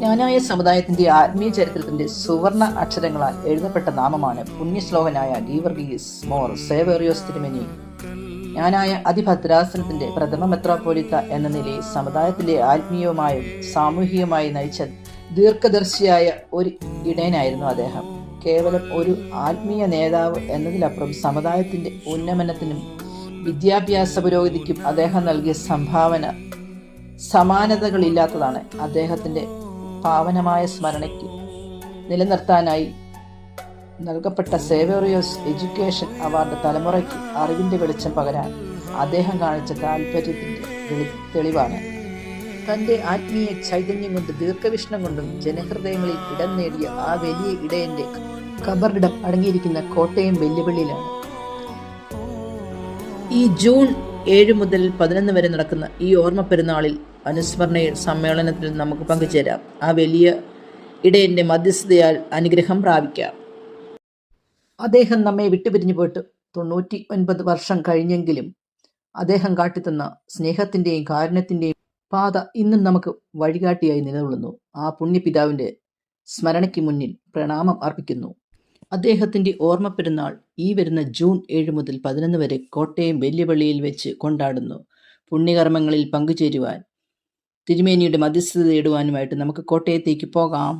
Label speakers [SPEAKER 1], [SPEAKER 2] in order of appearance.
[SPEAKER 1] ജ്ഞാനായ സമുദായത്തിന്റെ ആത്മീയ ചരിത്രത്തിന്റെ സുവർണ അക്ഷരങ്ങളാൽ എഴുതപ്പെട്ട നാമമാണ് പുണ്യശ്ലോകനായ ഗീവർഗീസ് മോർ സേവേറിയോസ് തിരുമേനി. ജ്ഞാനായ അതിഭദ്രാസനത്തിന്റെ പ്രഥമ മെത്രാപ്പോലിത്ത എന്ന നിലയിൽ സമുദായത്തിലെ ആത്മീയവുമായും സാമൂഹികമായും നയിച്ച ദീർഘദർശിയായ ഒരു ഇടയനായിരുന്നു അദ്ദേഹം. കേവലം ഒരു ആത്മീയ നേതാവ് എന്നതിലപ്പുറം സമുദായത്തിന്റെ ഉന്നമനത്തിനും വിദ്യാഭ്യാസ പുരോഗതിക്കും അദ്ദേഹം നൽകിയ സംഭാവന സമാനതകളില്ലാത്തതാണ്. അദ്ദേഹത്തിന്റെ പാവനമായ സ്മരണയ്ക്ക് നിലനിർത്താനായി നൽകപ്പെട്ട സേവേറിയോസ് എഡ്യൂക്കേഷൻ അവാർഡ് തലമുറയ്ക്ക് അറിവിന്റെ വെളിച്ചം പകരാൻ അദ്ദേഹം കാണിച്ച താല്പര്യത്തിന്റെ തെളിവാണ്. തന്റെ ആത്മീയ ചൈതന്യം കൊണ്ട് ദീർഘവീക്ഷണം കൊണ്ടും ജനഹൃദയങ്ങളിൽ ഇടം നേടിയ ആ വലിയ ഇടയന്റെ ഖബറിടം അടങ്ങിയിരിക്കുന്ന കോട്ടയം വെല്ലുവിളിയിലാണ്. ഈ ജൂൺ 7 മുതൽ 11 വരെ നടക്കുന്ന ഈ ഓർമ്മ പെരുന്നാളിൽ അനുസ്മരണ സമ്മേളനത്തിൽ നമുക്ക് പങ്കുചേരാം. ആ വലിയ ഇടയന്റെ മധ്യസ്ഥതയാൽ അനുഗ്രഹം പ്രാപിക്കാം. അദ്ദേഹം നമ്മെ വിട്ടുപിരിഞ്ഞു പോയിട്ട് 99 വർഷം കഴിഞ്ഞെങ്കിലും അദ്ദേഹം കാട്ടിത്തന്ന സ്നേഹത്തിന്റെയും കാരുണ്യത്തിന്റെയും പാത ഇന്നും നമുക്ക് വഴികാട്ടിയായി നിലകൊള്ളുന്നു. ആ പുണ്യപിതാവിന്റെ സ്മരണയ്ക്ക് മുന്നിൽ പ്രണാമം അർപ്പിക്കുന്നു. അദ്ദേഹത്തിന്റെ ഓർമ്മ പെരുന്നാൾ ഈ വരുന്ന ജൂൺ 7 മുതൽ 11 വരെ കോട്ടയം വെല്ലുവിളിയിൽ വെച്ച് കൊണ്ടാടുന്നു. പുണ്യകർമ്മങ്ങളിൽ പങ്കുചേരുവാൻ, തിരുമേനിയുടെ മധ്യസ്ഥത തേടുവാനുമായിട്ട് നമുക്ക് കോട്ടയത്തേക്ക് പോകാം.